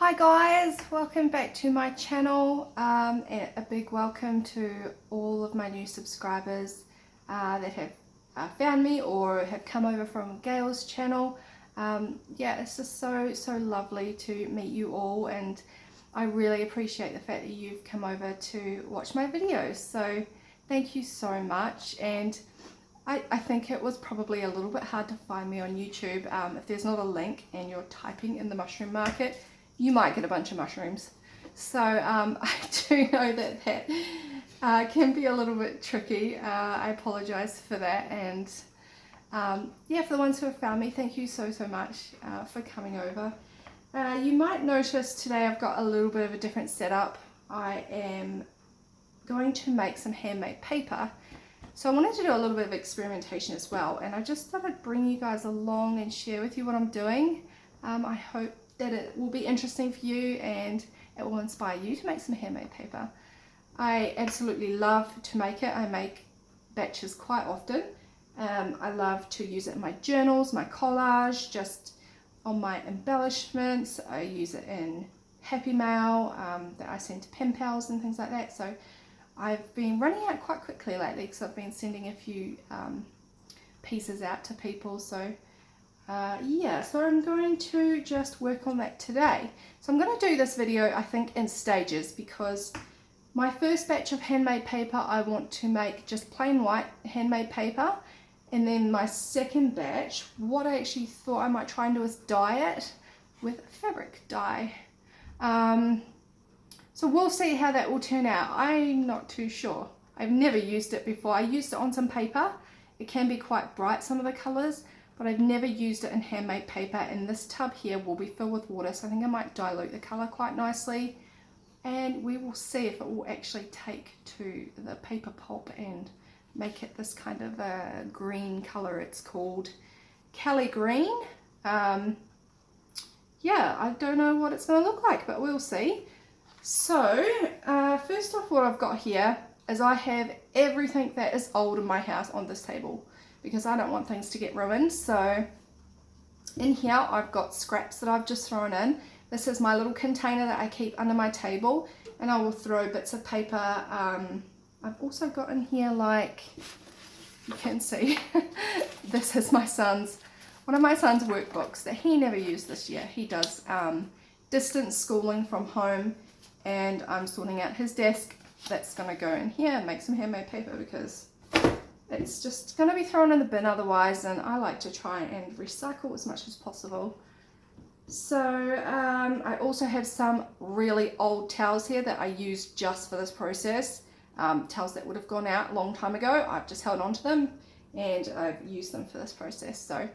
Hi guys, welcome back to my channel and a big welcome to all of my new subscribers that have found me or have come over from Gail's channel. Yeah, it's just so lovely to meet you all, and I really appreciate the fact that you've come over to watch my videos, so thank you so much. And I think it was probably a little bit hard to find me on YouTube. If there's not a link and you're typing in the mushroom market, you might get a bunch of mushrooms. So I do know that can be a little bit tricky. I apologize for that. And yeah, for the ones who have found me, thank you so much for coming over. You might notice today I've got a little bit of a different setup. I am going to make some handmade paper. So I wanted to do a little bit of experimentation as well, and I just thought I'd bring you guys along and share with you what I'm doing. I hope that it will be interesting for you and it will inspire you to make some handmade paper. I absolutely love to make it. I make batches quite often. I love to use it in my journals, my collage, just on my embellishments. I use it in Happy Mail that I send to pen pals and things like that. So I've been running out quite quickly lately because I've been sending a few pieces out to people. So yeah, so I'm going to just work on that today. So I'm going to do this video, I think, in stages, because my first batch of handmade paper I want to make just plain white handmade paper, and then my second batch, what I actually thought I might try and do is dye it with fabric dye. So we'll see how that will turn out. I'm not too sure. I've never used it before. I used it on some paper. It can be quite bright, some of the colours, but I've never used it in handmade paper, and this tub here will be filled with water, so I think I might dilute the colour quite nicely, and we will see if it will actually take to the paper pulp and make it this kind of a green colour. It's called Kelly Green. Yeah, I don't know what it's going to look like, but we'll see. So first off, what I've got here is I have everything that is old in my house on this table, because I don't want things to get ruined. So in here I've got scraps that I've just thrown in. This is my little container that I keep under my table, and I will throw bits of paper. I've also got in here, like you can see, this is one of my son's workbooks that he never used this year. He does distance schooling from home, and I'm sorting out his desk. That's going to go in here and make some handmade paper, because it's just going to be thrown in the bin otherwise, and I like to try and recycle as much as possible. So I also have some really old towels here that I use just for this process. Towels that would have gone out a long time ago. I've just held on to them and I've used them for this process. So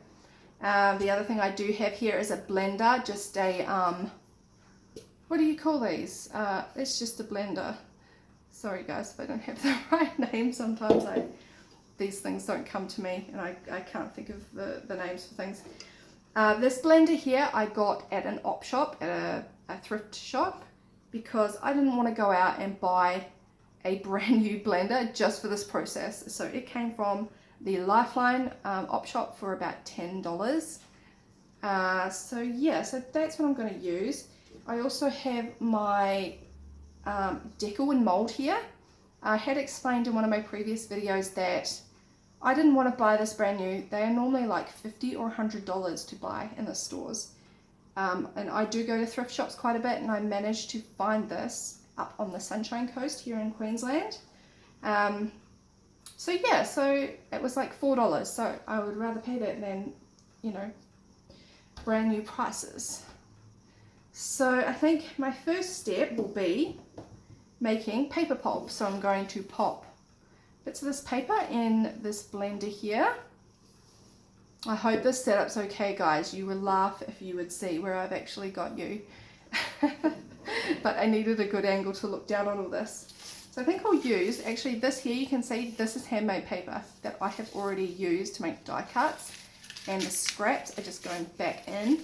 the other thing I do have here is a blender, just a what do you call these? It's just a blender. Sorry guys if I don't have the right name. Sometimes these things don't come to me, and I can't think of the names for things. This blender here I got at an op shop, at a thrift shop, because I didn't want to go out and buy a brand new blender just for this process. So it came from the Lifeline op shop for about $10. So yeah, so that's what I'm going to use. I also have my decal and mold here. I had explained in one of my previous videos that I didn't want to buy this brand new. They are normally like $50 or $100 to buy in the stores. And I do go to thrift shops quite a bit, and I managed to find this up on the Sunshine Coast here in Queensland. So yeah, so it was like $4. So I would rather pay that than, you know, brand new prices. So I think my first step will be making paper pulp. So I'm going to pop bits of this paper in this blender here. I hope this setup's okay, guys. You would laugh if you would see where I've actually got you. But I needed a good angle to look down on all this. So I think I'll use, actually this here, you can see this is handmade paper that I have already used to make die cuts, and the scraps are just going back in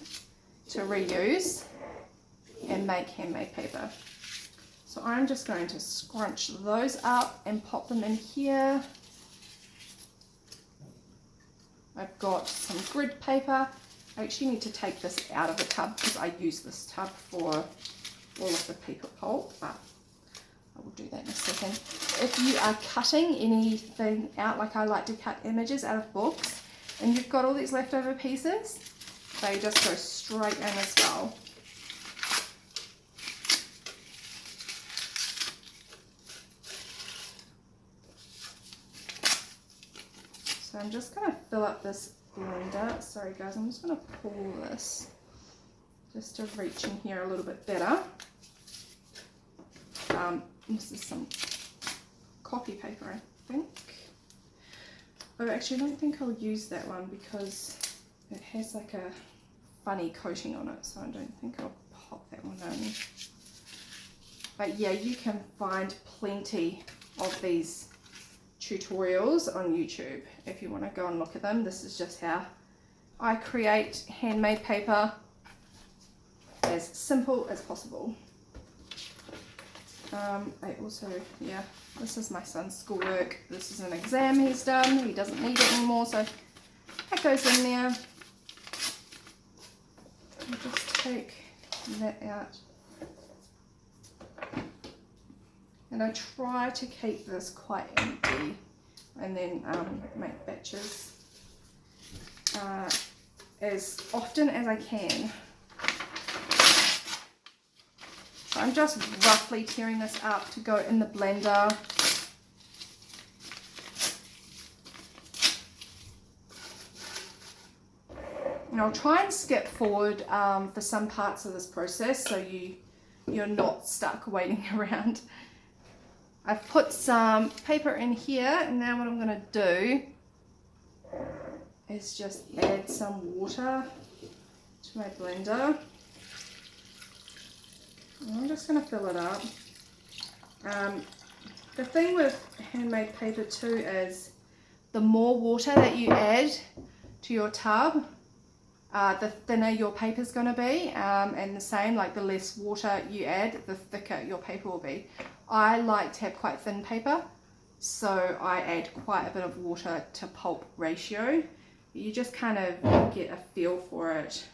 to reuse and make handmade paper. So I'm just going to scrunch those up and pop them in here. I've got some grid paper. I actually need to take this out of the tub because I use this tub for all of the paper pulp, but I will do that in a second. If you are cutting anything out, like I like to cut images out of books, and you've got all these leftover pieces, they just go straight in as well. So I'm just going to fill up this blender. Sorry guys, I'm just going to pull this just to reach in here a little bit better. This is some copy paper, I think. Oh, actually I don't think I'll use that one because it has like a funny coating on it, so I don't think I'll pop that one in. But yeah, you can find plenty of these tutorials on YouTube if you want to go and look at them. This is just how I create handmade paper as simple as possible. I also, yeah, this is my son's schoolwork. This is an exam he's done. He doesn't need it anymore, so that goes in there. I'll just take that out. And I try to keep this quite empty and then make batches as often as I can. So I'm just roughly tearing this up to go in the blender. And I'll try and skip forward for some parts of this process so you're not stuck waiting around. I've put some paper in here, and now what I'm going to do is just add some water to my blender. And I'm just going to fill it up. The thing with handmade paper too is the more water that you add to your tub, the thinner your paper is going to be, and the same, like the less water you add, the thicker your paper will be. I like to have quite thin paper, so I add quite a bit of water to pulp ratio. You just kind of get a feel for it.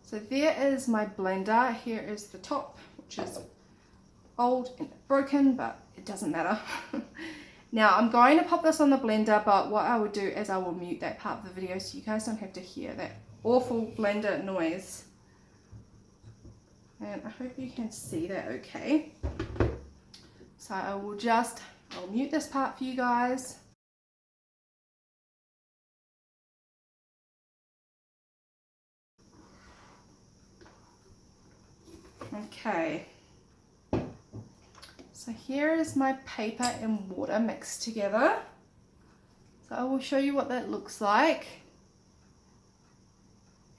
So there is my blender. Here is the top, which is old and broken, but it doesn't matter. Now I'm going to pop this on the blender, but what I will do is I will mute that part of the video so you guys don't have to hear that awful blender noise. And I hope you can see that okay. So I'll mute this part for you guys. Okay. So here is my paper and water mixed together. So I will show you what that looks like.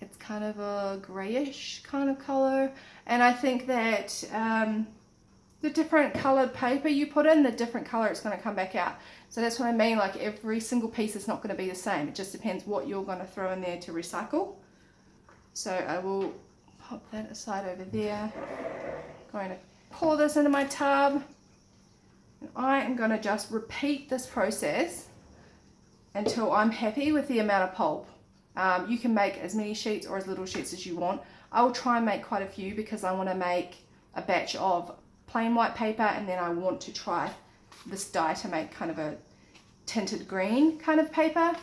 It's kind of a grayish kind of color, and I think that the different colored paper you put in, the different color it's going to come back out. So that's what I mean, like every single piece is not going to be the same. It just depends what you're going to throw in there to recycle. So I will pop that aside over there. Going to pour this into my tub, and I am going to just repeat this process until I'm happy with the amount of pulp. You can make as many sheets or as little sheets as you want. I will try and make quite a few because I want to make a batch of plain white paper, and then I want to try this dye to make kind of a tinted green kind of paper.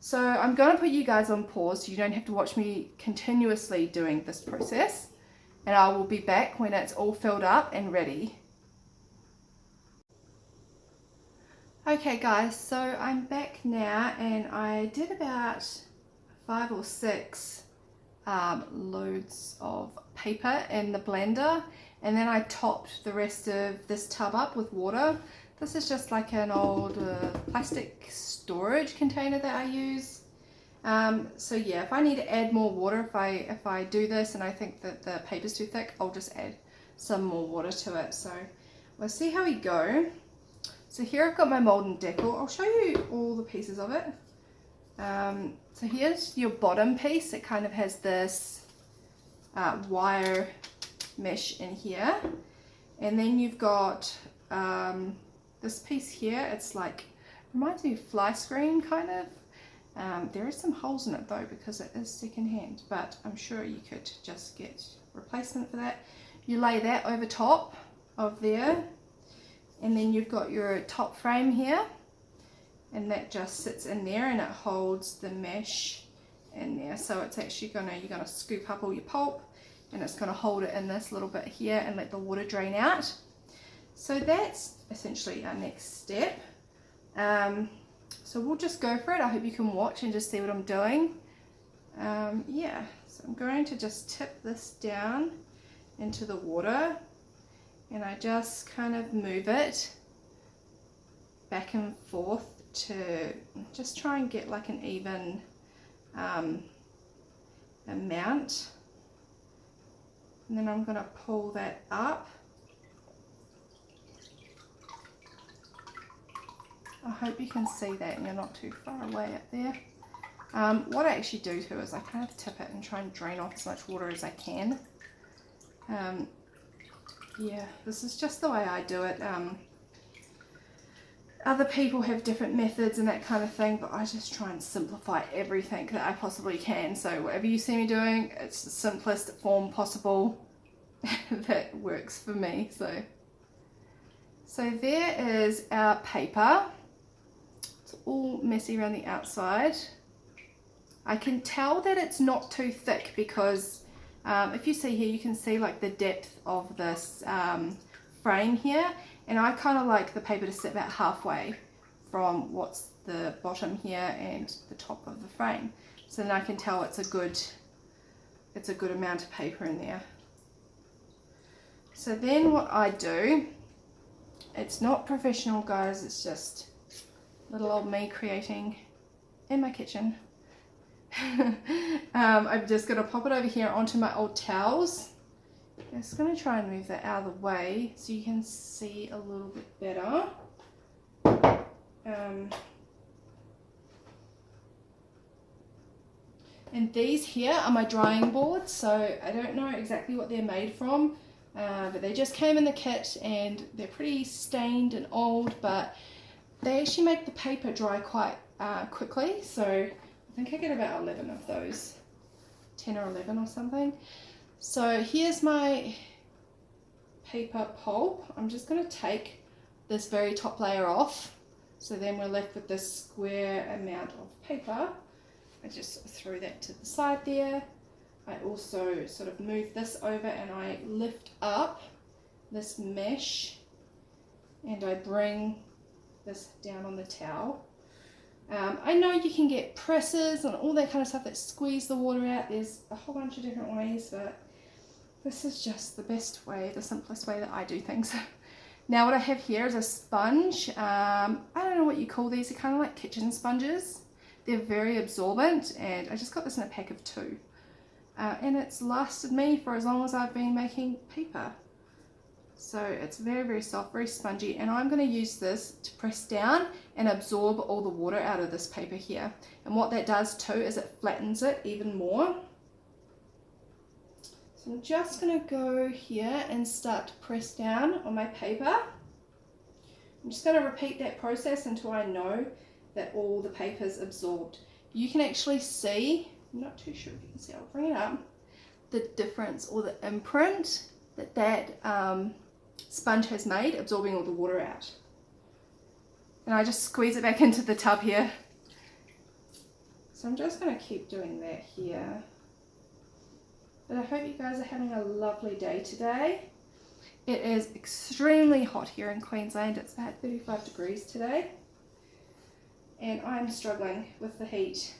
So I'm going to put you guys on pause so you don't have to watch me continuously doing this process, and I will be back when it's all filled up and ready. Okay guys, so I'm back now, and I did about 5 or 6 loads of paper in the blender, and then I topped the rest of this tub up with water. This is just like an old plastic storage container that I use. So yeah, if I need to add more water, if I do this and I think that the paper's too thick, I'll just add some more water to it. So we'll see how we go. So here I've got my mold and decal. I'll show you all the pieces of it. So here's your bottom piece. It kind of has this wire mesh in here, and then you've got this piece here. It's like, reminds me of fly screen kind of, There is some holes in it though because it is second hand, but I'm sure you could just get replacement for that. You lay that over top of there, and then you've got your top frame here, and that just sits in there and it holds the mesh in there. So it's actually you're gonna scoop up all your pulp, and it's gonna hold it in this little bit here and let the water drain out. So that's essentially our next step. So we'll just go for it. I hope you can watch and just see what I'm doing. Yeah, so I'm going to just tip this down into the water, and I just kind of move it back and forth to just try and get like an even amount. And then I'm going to pull that up. I hope you can see that and you're not too far away up there. What I actually do too is I kind of tip it and try and drain off as much water as I can. Yeah, this is just the way I do it. Other people have different methods and that kind of thing, but I just try and simplify everything that I possibly can. So whatever you see me doing, it's the simplest form possible that works for me. So there is our paper. It's all messy around the outside. I can tell that it's not too thick because if you see here, you can see like the depth of this frame here, and I kind of like the paper to sit about halfway from what's the bottom here and the top of the frame. So then I can tell it's a good amount of paper in there. So then what I do, it's not professional guys, it's just little old me creating in my kitchen. I'm just going to pop it over here onto my old towels. I'm just going to try and move that out of the way so you can see a little bit better. And these here are my drying boards, so I don't know exactly what they're made from, but they just came in the kit and they're pretty stained and old, but they actually make the paper dry quite quickly. So I think I get about 11 of those, 10 or 11 or something. So here's my paper pulp. I'm just going to take this very top layer off, so then we're left with this square amount of paper. I just throw that to the side there. I also sort of move this over and I lift up this mesh and I bring this down on the towel. I know you can get presses and all that kind of stuff that squeeze the water out. There's a whole bunch of different ways, but this is just the best way, the simplest way that I do things. Now what I have here is a sponge. I don't know what you call these. They're kind of like kitchen sponges. They're very absorbent, and I just got this in a pack of 2. And it's lasted me for as long as I've been making paper. So it's very, very soft, very spongy, and I'm going to use this to press down and absorb all the water out of this paper here. And what that does too is it flattens it even more. So I'm just going to go here and start to press down on my paper. I'm just going to repeat that process until I know that all the paper is absorbed. You can actually see, I'm not too sure if you can see, I'll bring it up, the difference or the imprint that sponge has made absorbing all the water out. And I just squeeze it back into the tub here. So I'm just going to keep doing that here. But I hope you guys are having a lovely day today. It is extremely hot here in Queensland. It's about 35 degrees today. And I'm struggling with the heat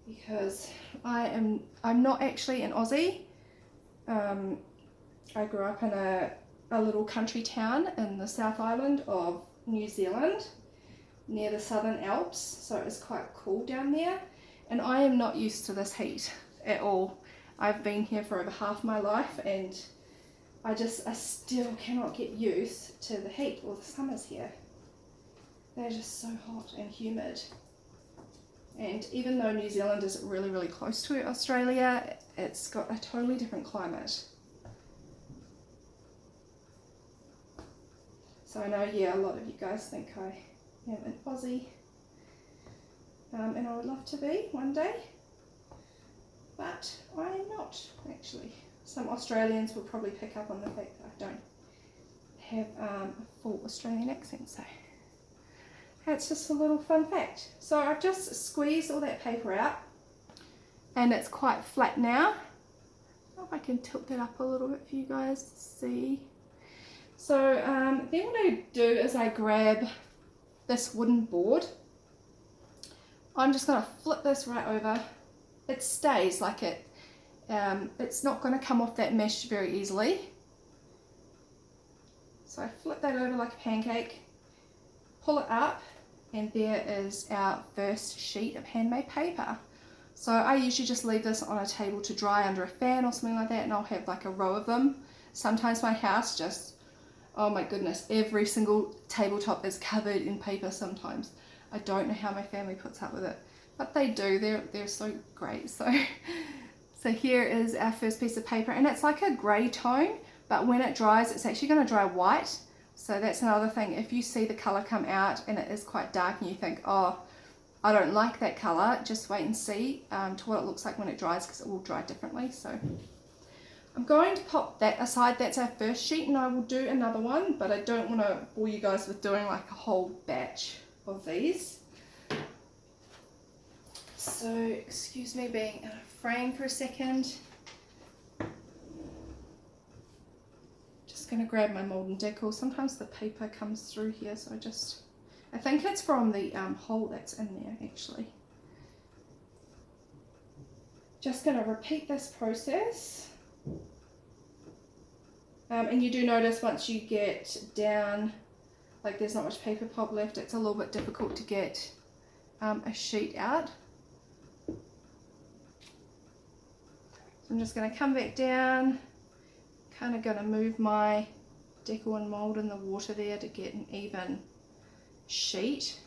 because I'm not actually an Aussie. I grew up in a little country town in the South Island of New Zealand near the Southern Alps, so it's quite cool down there, and I am not used to this heat at all. I've been here for over half my life and I still cannot get used to the heat or the summers here. They're just so hot and humid. And even though New Zealand is really, really close to Australia, it's got a totally different climate. So I know, yeah, a lot of you guys think I am an Aussie. and I would love to be one day, but I'm not actually. Some Australians will probably pick up on the fact that I don't have a full Australian accent, so that's just a little fun fact. So I've just squeezed all that paper out and it's quite flat now. I don't know if I can tilt that up a little bit for you guys to see. So then what I do is I grab this wooden board. I'm just going to flip this right over. It stays like it. It's not going to come off that mesh very easily. So I flip that over like a pancake, pull it up, and there is our first sheet of handmade paper. So I usually just leave this on a table to dry under a fan or something like that, and I'll have like a row of them. Sometimes my house just, oh my goodness, every single tabletop is covered in paper sometimes. I don't know how my family puts up with it, but they do. They're so great. So here is our first piece of paper, and it's like a grey tone, but when it dries, it's actually going to dry white. So that's another thing. If you see the colour come out and it is quite dark and you think, oh, I don't like that colour, just wait and see to what it looks like when it dries, because it will dry differently. So I'm going to pop that aside. That's our first sheet, and I will do another one, but I don't want to bore you guys with doing like a whole batch of these. So excuse me being in a frame for a second. Just going to grab my Malden Decal. Sometimes the paper comes through here, so I think it's from the hole that's in there actually. Just going to repeat this process. And you do notice once you get down, like there's not much paper pulp left, it's a little bit difficult to get a sheet out. So I'm just going to come back down, kind of going to move my Decal and mould in the water there to get an even sheet.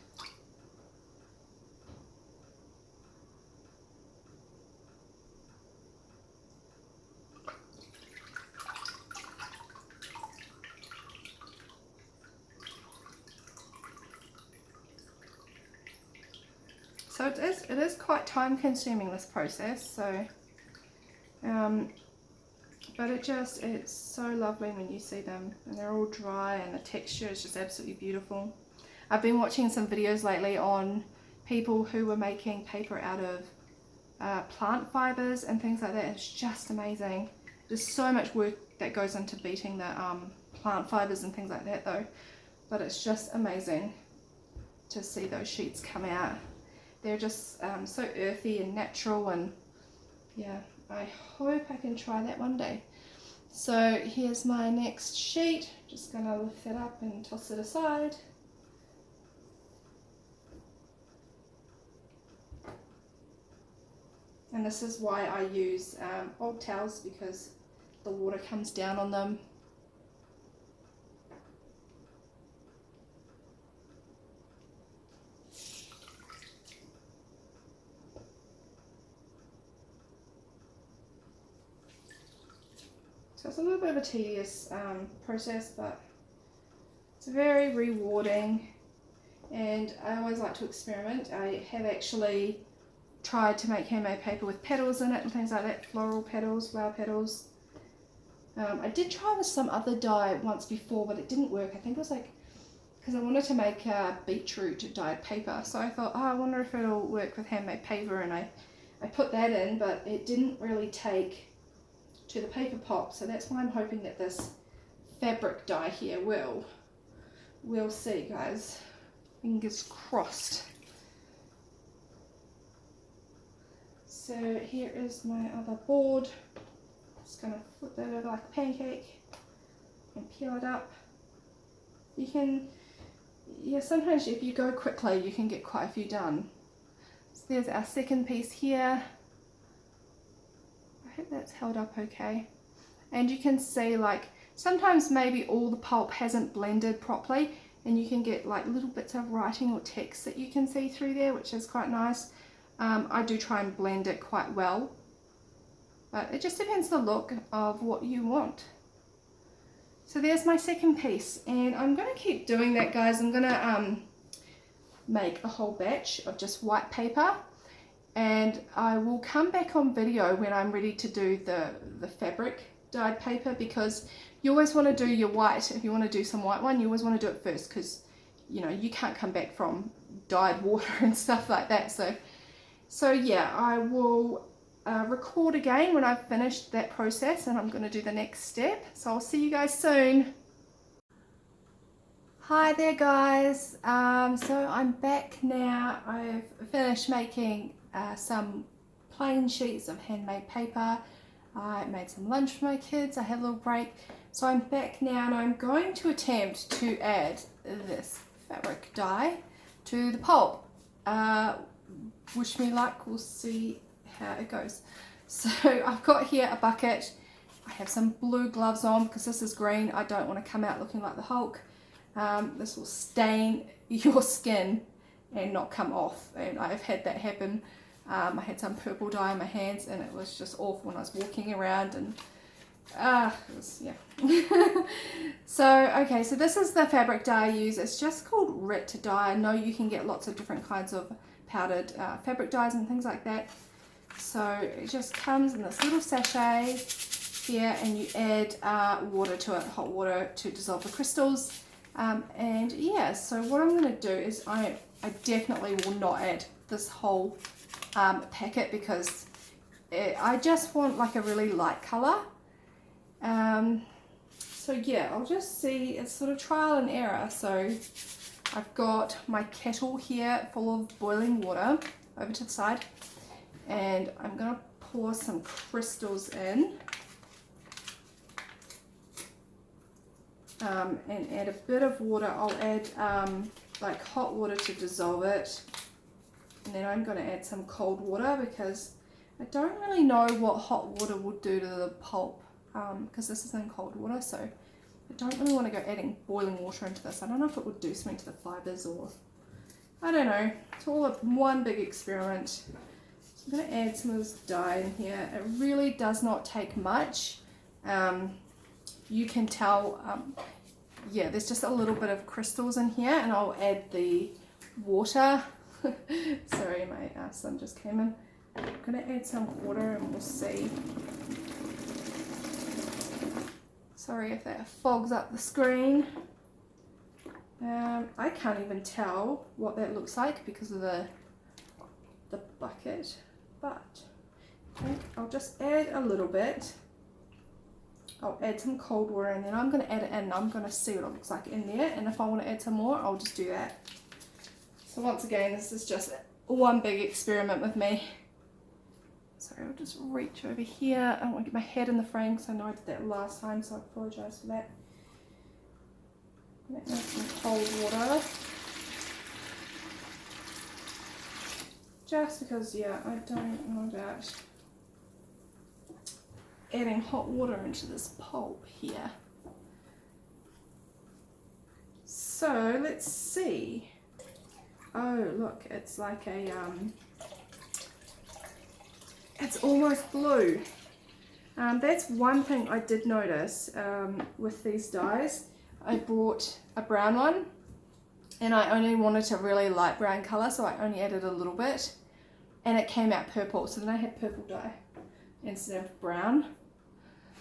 So it is quite time consuming, this process, so but it's so lovely when you see them and they're all dry and the texture is just absolutely beautiful. I've been watching some videos lately on people who were making paper out of plant fibers and things like that. It's just amazing. There's so much work that goes into beating the plant fibers and things like that though, but it's just amazing to see those sheets come out. They're just so earthy and natural, and yeah, I hope I can try that one day. So here's my next sheet. Just going to lift it up and toss it aside. And this is why I use old towels, because the water comes down on them. So it's a little bit of a tedious process, but it's very rewarding, and I always like to experiment. I have actually tried to make handmade paper with petals in it and things like that, floral petals, flower petals. I did try with some other dye once before, but it didn't work. I think it was like, because I wanted to make beetroot dyed paper, so I thought, oh, I wonder if it'll work with handmade paper, and I put that in, but it didn't really take to the paper pop, so that's why I'm hoping that this fabric dye here will. We'll see, guys. Fingers crossed. So here is my other board. Just gonna flip that over like a pancake and peel it up. You can, yeah, sometimes if you go quickly you can get quite a few done. So there's our second piece here. I hope that's held up okay. And you can see, like, sometimes maybe all the pulp hasn't blended properly, and you can get like little bits of writing or text that you can see through there, which is quite nice. I do try and blend it quite well, but it just depends the look of what you want. So there's my second piece, and I'm going to keep doing that, guys. I'm going to make a whole batch of just white paper, and I will come back on video when I'm ready to do the fabric dyed paper, because you always want to do your white. If you want to do some white one, you always want to do it first, because you know you can't come back from dyed water and stuff like that. So yeah, I will record again when I've finished that process, and I'm going to do the next step. So I'll see you guys soon. Hi there guys, so I'm back now. I've finished making some plain sheets of handmade paper. I made some lunch for my kids, I had a little break. So I'm back now, and I'm going to attempt to add this fabric dye to the pulp. Wish me luck, we'll see how it goes. So I've got here a bucket. I have some blue gloves on because this is green. I don't want to come out looking like the Hulk. This will stain your skin and not come off, and I've had that happen. I had some purple dye in my hands, and it was just awful when I was walking around, and it was, yeah. So okay, so this is the fabric dye I use. It's just called Rit dye. I know you can get lots of different kinds of powdered fabric dyes and things like that. So it just comes in this little sachet here, and you add water to it, hot water, to dissolve the crystals. And yeah, so what I'm going to do is I definitely will not add this whole packet, because I just want like a really light colour. So yeah, I'll just see, it's sort of trial and error. So I've got my kettle here full of boiling water over to the side, and I'm going to pour some crystals in. And add a bit of water. I'll add like hot water to dissolve it, and then I'm going to add some cold water, because I don't really know what hot water will do to the pulp, because this is in cold water, so I don't really want to go adding boiling water into this. I don't know if it would do something to the fibres, or I don't know. It's all one big experiment. So I'm going to add some of this dye in here. It really does not take much. You can tell, yeah, there's just a little bit of crystals in here, and I'll add the water. Sorry, my son just came in. I'm going to add some water, and we'll see. Sorry if that fogs up the screen. I can't even tell what that looks like because of the bucket, but okay, I'll just add a little bit. I'll add some cold water, and then I'm going to add it in. I'm going to see what it looks like in there, and if I want to add some more, I'll just do that. So once again, this is just one big experiment with me. Sorry, I'll just reach over here. I don't want to get my head in the frame, because I know I did that last time, so I apologise for that. I'm going to add some cold water. Just because, yeah, I don't know about adding hot water into this pulp here. So let's see. Oh look, it's like a it's almost blue. That's one thing I did notice with these dyes. I bought a brown one, and I only wanted a really light brown colour, so I only added a little bit, and it came out purple. So then I had purple dye instead of brown.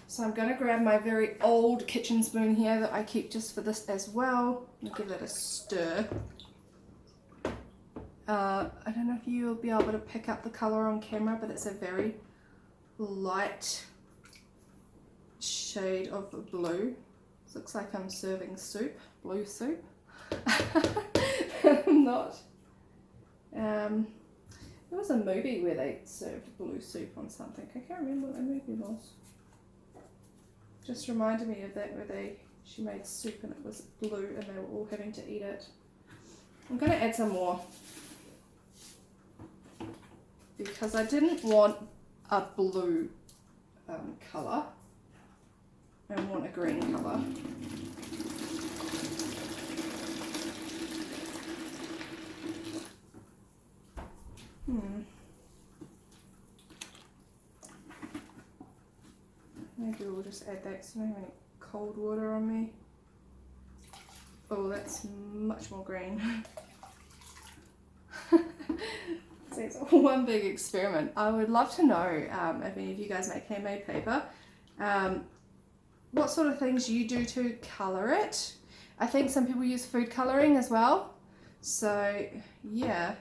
So I'm going to grab my very old kitchen spoon here that I keep just for this as well, and give it a stir. I don't know if you'll be able to pick up the colour on camera, but it's a very light shade of blue. It looks like I'm serving soup, blue soup. I'm not. There was a movie where they served blue soup on something. I can't remember what the movie was. Just reminded me of that, where she made soup and it was blue and they were all having to eat it. I'm going to add some more, because I didn't want a blue colour. I want a green colour. Maybe we'll just add that because I don't have any cold water on me. Oh, that's much more green. So it's all one big experiment. I would love to know if any of you guys make handmade paper, what sort of things you do to colour it. I think some people use food colouring as well. So yeah,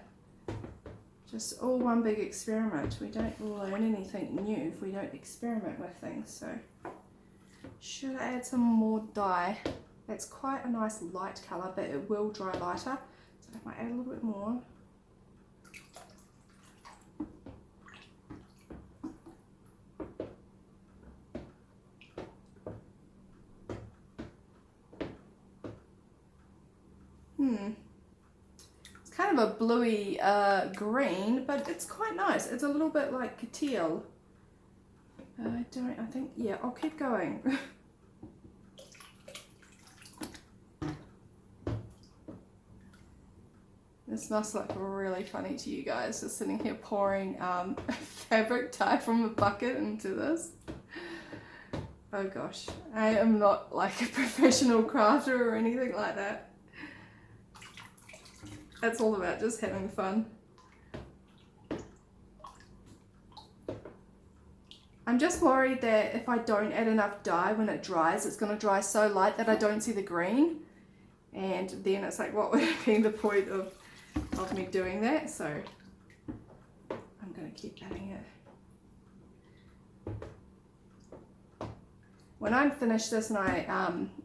just all one big experiment. We don't learn anything new if we don't experiment with things. So should I add some more dye? That's quite a nice light colour, but it will dry lighter. So I might add a little bit more. It's kind of a bluey green, but it's quite nice. It's a little bit like teal. Yeah, I'll keep going. This must look really funny to you guys, just sitting here pouring fabric dye from a bucket into this. Oh gosh, I am not like a professional crafter or anything like that. It's all about just having fun. I'm just worried that if I don't add enough dye when it dries, it's going to dry so light that I don't see the green. And then it's like, what would be the point of me doing that? So I'm going to keep adding it. When I'm finished this and I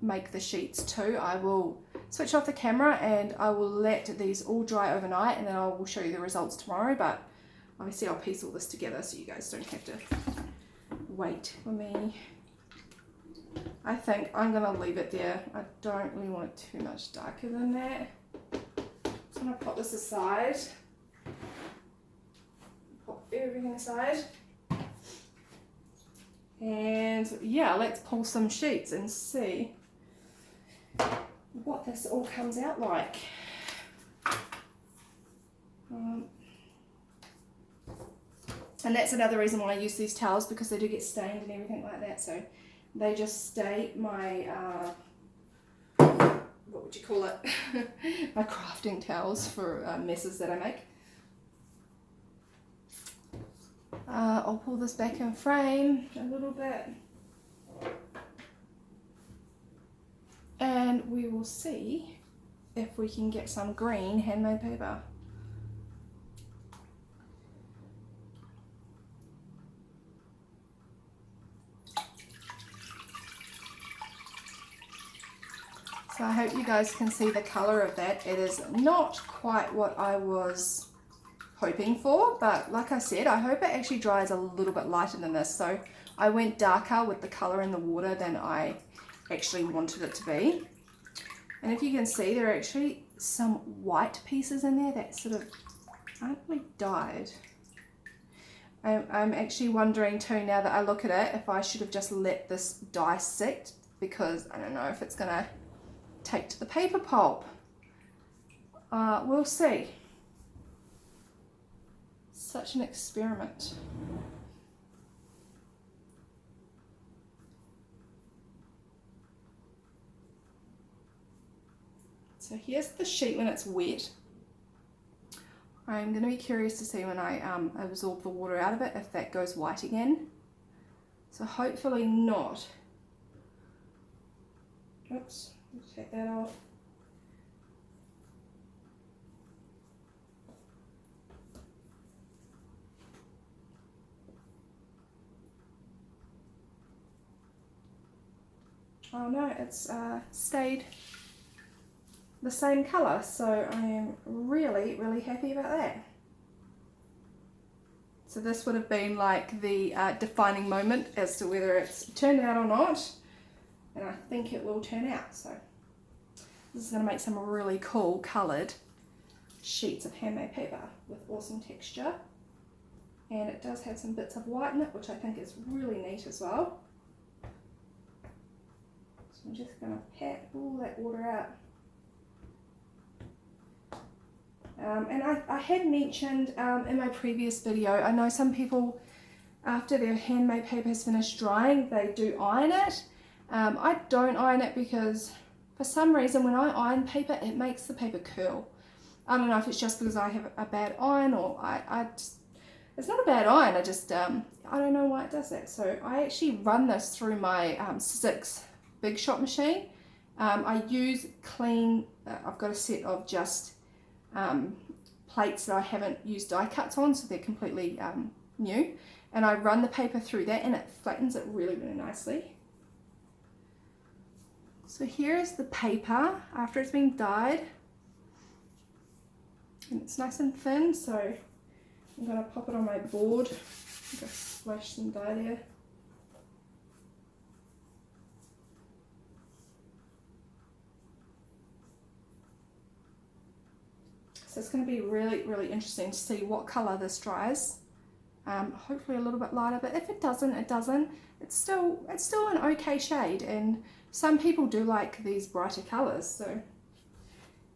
make the sheets too, I will switch off the camera and I will let these all dry overnight, and then I will show you the results tomorrow. But obviously I'll piece all this together so you guys don't have to wait for me. I think I'm going to leave it there. I don't really want it too much darker than that. I'm going to put this aside. Put everything aside. And yeah, let's pull some sheets and see what this all comes out like. And that's another reason why I use these towels, because they do get stained and everything like that. So they just stay my, what would you call it? My crafting towels for messes that I make. I'll pull this back in frame a little bit. And we will see if we can get some green handmade paper. So I hope you guys can see the colour of that. It is not quite what I was hoping for, but like I said, I hope it actually dries a little bit lighter than this. So I went darker with the colour in the water than I actually wanted it to be. And if you can see, there are actually some white pieces in there that sort of aren't really dyed. I'm actually wondering too, now that I look at it, if I should have just let this dye sit, because I don't know if it's going to take to the paper pulp. We'll see. Such an experiment. So here's the sheet when it's wet. I'm going to be curious to see when I absorb the water out of it, if that goes white again. So hopefully not. Oops, let's take that off. Oh no, it's stayed the same colour, so I am really, really happy about that. So this would have been like the defining moment as to whether it's turned out or not, and I think it will turn out. So this is going to make some really cool coloured sheets of handmade paper with awesome texture, and it does have some bits of white in it, which I think is really neat as well. So I'm just going to pat all that water out. And I had mentioned in my previous video, I know some people, after their handmade paper has finished drying, they do iron it. I don't iron it because for some reason when I iron paper, it makes the paper curl. I don't know if it's just because I have a bad iron, or it's not a bad iron, I just, I don't know why it does that. So I actually run this through my Sizzix Big Shot machine. I use clean, I've got a set of just plates that I haven't used die cuts on, so they're completely new. And I run the paper through that and it flattens it really, really nicely. So here is the paper after it's been dyed. And it's nice and thin, so I'm going to pop it on my board. I'm going to splash some dye there. So it's going to be really, really interesting to see what colour this dries. Hopefully a little bit lighter, but if it doesn't, it doesn't. It's still an okay shade, and some people do like these brighter colours, so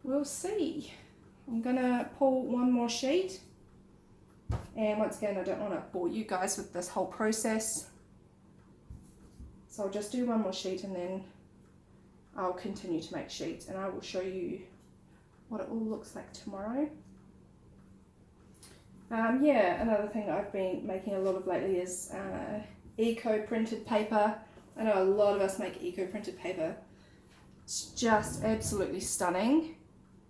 we'll see. I'm gonna pull one more sheet, and once again I don't want to bore you guys with this whole process, so I'll just do one more sheet and then I'll continue to make sheets, and I will show you what it all looks like tomorrow. Yeah, another thing I've been making a lot of lately is eco printed paper. I know a lot of us make eco printed paper. It's just absolutely stunning,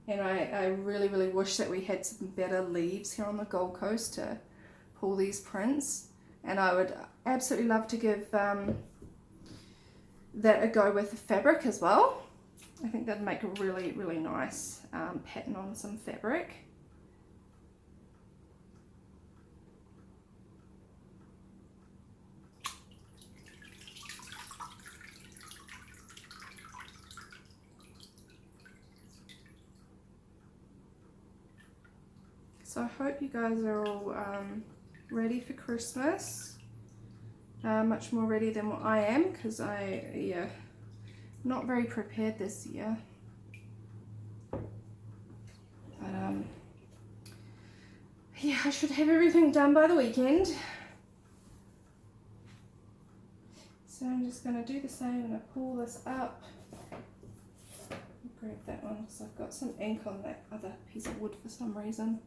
and I really, really wish that we had some better leaves here on the Gold Coast to pull these prints, and I would absolutely love to give that a go with the fabric as well. I think that'd make a really, really nice pattern on some fabric. So I hope you guys are all ready for Christmas. Much more ready than what I am, because not very prepared this year. But yeah, I should have everything done by the weekend. So I'm just going to do the same. I'm going to pull this up. Grab that one because I've got some ink on that other piece of wood for some reason.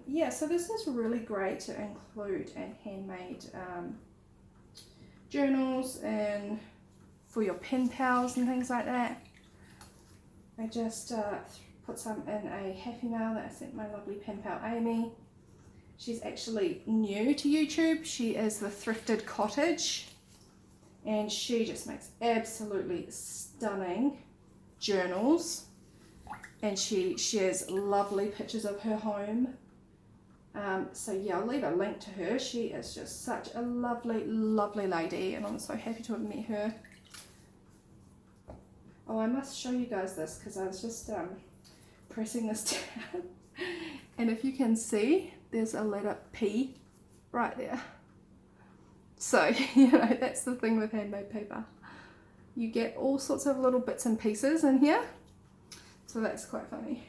Yeah, so this is really great to include in handmade journals and for your pen pals and things like that. I just put some in a happy mail that I sent my lovely pen pal Amy. She's actually new to YouTube. She is the Thrifted Cottage, and she just makes absolutely stunning journals, and she shares lovely pictures of her home. So yeah, I'll leave a link to her. She is just such a lovely, lovely lady, and I'm so happy to have met her. Oh, I must show you guys this because I was just pressing this down, and if you can see, there's a letter P right there. So, you know, that's the thing with handmade paper. You get all sorts of little bits and pieces in here, so that's quite funny.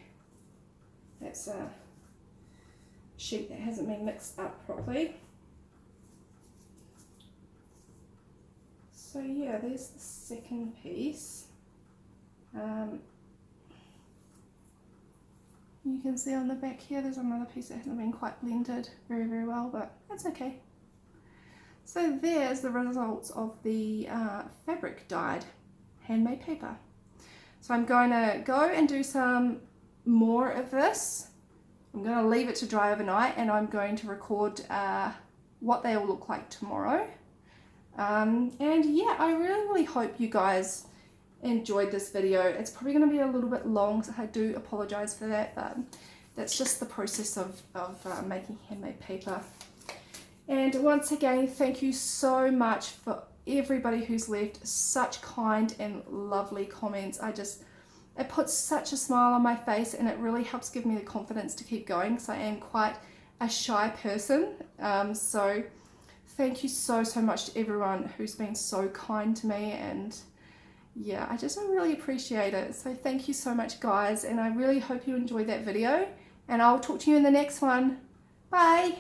That's a sheet that hasn't been mixed up properly. So yeah, there's the second piece. You can see on the back here there's another piece that hasn't been quite blended very, very well, but that's okay. So there's the results of the fabric dyed handmade paper. So I'm going to go and do some more of this. I'm going to leave it to dry overnight, and I'm going to record what they all look like tomorrow. And yeah, I really, really hope you guys enjoyed this video. It's probably going to be a little bit long, so I do apologize for that, but that's just the process of making handmade paper. And once again, thank you so much for everybody who's left such kind and lovely comments. It puts such a smile on my face, and it really helps give me the confidence to keep going, because I am quite a shy person. So thank you so, so much to everyone who's been so kind to me, and yeah, I really appreciate it. So thank you so much, guys, and I really hope you enjoyed that video, and I'll talk to you in the next one. Bye!